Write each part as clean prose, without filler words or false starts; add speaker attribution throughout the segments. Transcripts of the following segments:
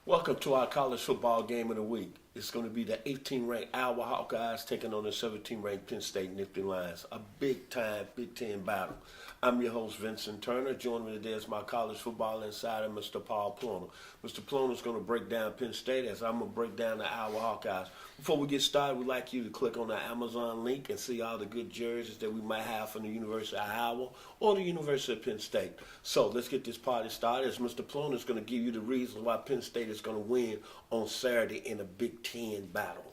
Speaker 1: Welcome to our college football game of the week. It's going to be the 18th-ranked Iowa Hawkeyes taking on the 17th-ranked Penn State Nifty Lions. A big-time Big Ten battle. I'm your host, Vincent Turner. Joining me today is my college football insider, Mr. Paul Ploener. Mr. Ploener is going to break down Penn State as I'm going to break down the Iowa Hawkeyes. Before we get started, we'd like you to click on the Amazon link and see all the good jerseys that we might have from the University of Iowa or the University of Penn State. So let's get this party started as Mr. Ploener is going to give you the reasons why Penn State is going to win on Saturday in a Big Ten battle.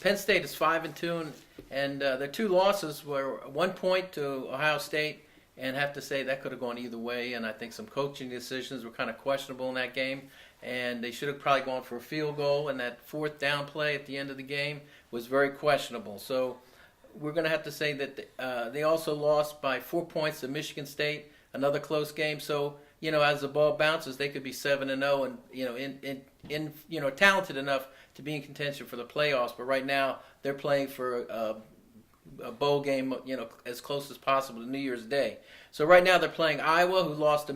Speaker 2: Penn State is 5-2, and their two losses were 1 point to Ohio State, and have to say that could have gone either way. And I think some coaching decisions were kind of questionable in that game, and they should have probably gone for a field goal. And that fourth down play at the end of the game was very questionable. So we're going to have to say that they also lost by 4 points to Michigan State, another close game. So as the ball bounces, they could be 7-0, and talented enough to be in contention for the playoffs. But right now, they're playing for a bowl game, as close as possible to New Year's Day. So right now, they're playing Iowa, who lost to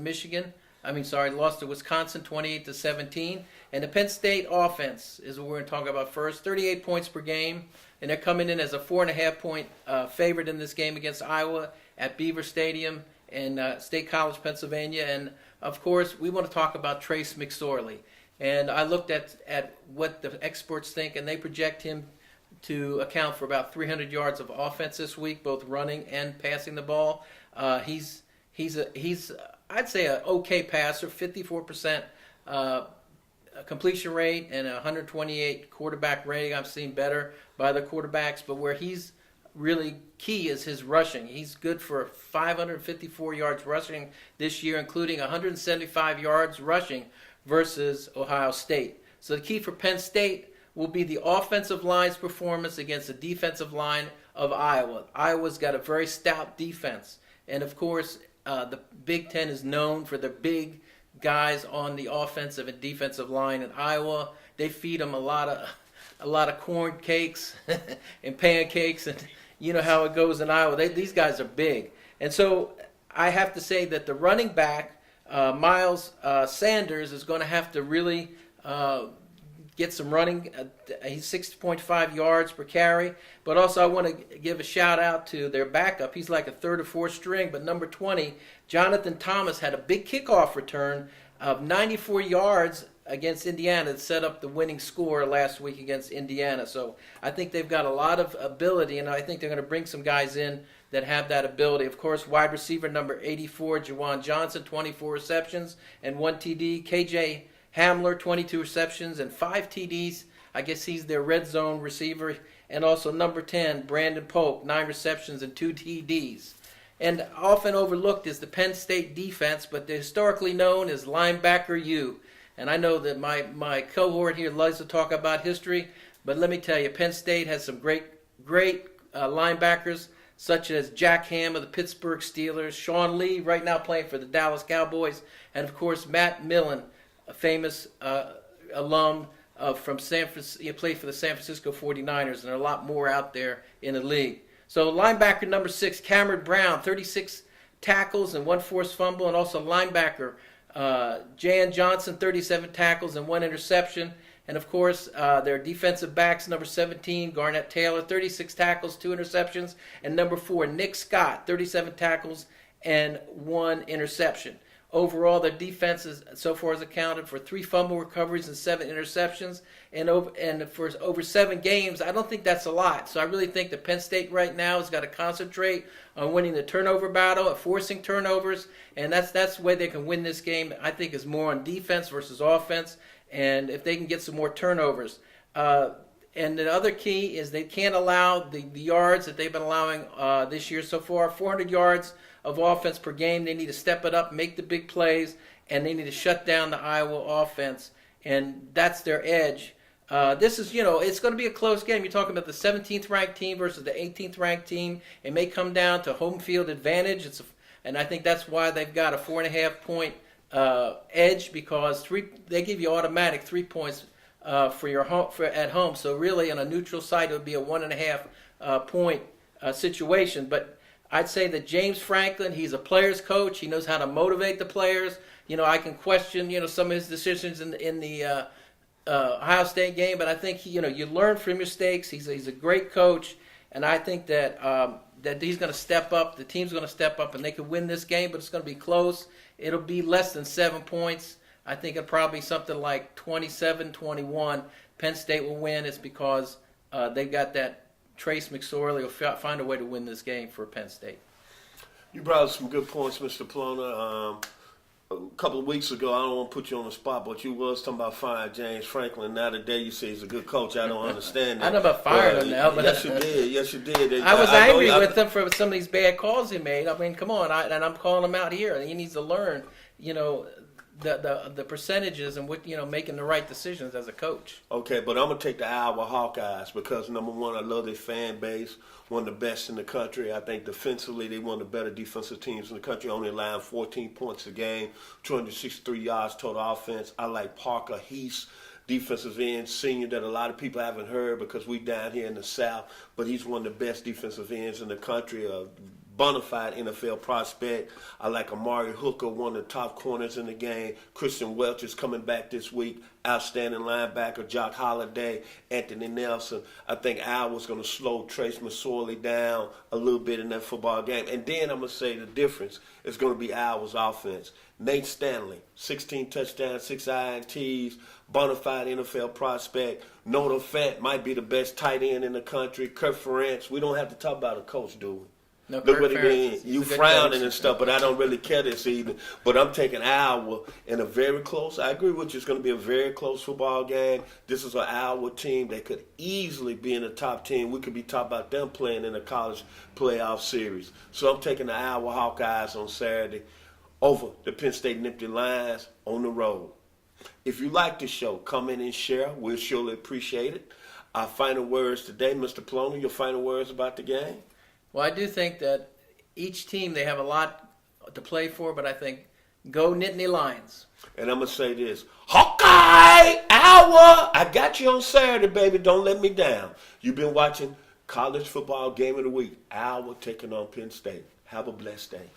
Speaker 2: lost to Wisconsin 28-17. And the Penn State offense is what we're going to talk about first. 38 points per game, and they're coming in as a 4.5-point favorite in this game against Iowa at Beaver Stadium in State College, Pennsylvania. And of course, we want to talk about Trace McSorley. And I looked at what the experts think, and they project him to account for about 300 yards of offense this week, both running and passing the ball. He's I'd say an okay passer, 54% completion rate and 128 quarterback rating. I've seen better by the quarterbacks, but where he's really key is his rushing. He's good for 554 yards rushing this year, including 175 yards rushing versus Ohio State. So the key for Penn State will be the offensive line's performance against the defensive line of Iowa. Iowa's got a very stout defense. And of course, the Big Ten is known for the big guys on the offensive and defensive line. In Iowa, they feed them a lot of corn cakes and pancakes, and you know how it goes in Iowa. These guys are big. And so I have to say that the running back, Miles Sanders, is going to have to really get some running. He's 6.5 yards per carry. But also I want to give a shout out to their backup. He's like a third or fourth string, but number 20, Jonathan Thomas, had a big kickoff return of 94 yards against Indiana that set up the winning score last week against Indiana. So I think they've got a lot of ability, and I think they're going to bring some guys in that have that ability. Of course, wide receiver number 84, Juwan Johnson, 24 receptions and 1 TD. KJ Hamler, 22 receptions and 5 TDs. I guess he's their red zone receiver. And also number 10, Brandon Polk, 9 receptions and 2 TDs. And often overlooked is the Penn State defense, but they're historically known as linebacker U. And I know that my cohort here loves to talk about history, but let me tell you, Penn State has some great linebackers, such as Jack Ham of the Pittsburgh Steelers, Sean Lee, right now playing for the Dallas Cowboys, and of course Matt Millen, a famous alum from San Francisco. He played for the San Francisco 49ers, and there are a lot more out there in the league. So linebacker number 6, Cameron Brown, 36 tackles and 1 forced fumble, and also linebacker Jan Johnson, 37 tackles and 1 interception. And of course, their defensive backs, number 17, Garnett Taylor, 36 tackles, 2 interceptions, and number 4, Nick Scott, 37 tackles and 1 interception. Overall, their defense so far has accounted for 3 fumble recoveries and 7 interceptions. And for over 7 games, I don't think that's a lot. So I really think that Penn State right now has got to concentrate on winning the turnover battle, and forcing turnovers. And that's the way they can win this game, I think, is more on defense versus offense. And if they can get some more turnovers. And the other key is they can't allow the yards that they've been allowing this year so far, 400 yards of offense per game. They need to step it up, make the big plays, and they need to shut down the Iowa offense, and that's their edge. This is, it's going to be a close game. You're talking about the 17th ranked team versus the 18th ranked team. It may come down to home field advantage, and I think that's why they've got a 4.5-point edge, because they give you automatic 3 points for your home at home. So really, on a neutral site, it would be a 1.5 point situation. But I'd say that James Franklin, he's a player's coach. He knows how to motivate the players. I can question, some of his decisions in the Ohio State game, but I think you learn from mistakes. He's a great coach, and I think that that he's going to step up. The team's going to step up, and they could win this game, but it's going to be close. It'll be less than 7 points. I think it'll probably be something like 27-21. Penn State will win. It's because they've got that Trace McSorley will find a way to win this game for Penn State.
Speaker 1: You brought up some good points, Mr. Ploener. A couple of weeks ago, I don't want to put you on the spot, but you was talking about firing James Franklin. Now today you say he's a good coach. I don't understand that.
Speaker 2: I know about firing him now, but
Speaker 1: yes, you did. Yes, you did.
Speaker 2: I was angry with him for some of these bad calls he made. I mean, come on, and I'm calling him out here. He needs to learn, the percentages and what making the right decisions as a coach.
Speaker 1: Okay, but I'm gonna take the Iowa Hawkeyes because number one, I love their fan base, one of the best in the country. I think defensively they one of the better defensive teams in the country, only allowing 14 points a game, 263 yards total offense. I like Parker Heath, defensive end, senior, that a lot of people haven't heard because we down here in the South, but he's one of the best defensive ends in the country. Bona fide NFL prospect. I like Amari Hooker, one of the top corners in the game. Christian Welch is coming back this week. Outstanding linebacker. Jock Holliday, Anthony Nelson. I think Iowa's going to slow Trace McSorley down a little bit in that football game. And then I'm going to say the difference is going to be Iowa's offense. Nate Stanley, 16 touchdowns, 6 INTs, bona fide NFL prospect. Noah Fant might be the best tight end in the country. Kirk Ferentz. We don't have to talk about a coach, do we?
Speaker 2: No,
Speaker 1: look what he means. You frowning and stuff, but I don't really care this evening. But I'm taking Iowa in a very close. I agree with you. It's going to be a very close football game. This is an Iowa team that could easily be in the top 10. We could be talking about them playing in a college playoff series. So I'm taking the Iowa Hawkeyes on Saturday over the Penn State Nittany Lions on the road. If you like the show, come in and share. We'll surely appreciate it. Our final words today, Mr. Ploener, your final words about the game?
Speaker 2: Well, I do think that each team, they have a lot to play for, but I think go Nittany Lions.
Speaker 1: And I'm going to say this. Hawkeye, Iowa, I got you on Saturday, baby. Don't let me down. You've been watching College Football Game of the Week. Iowa taking on Penn State. Have a blessed day.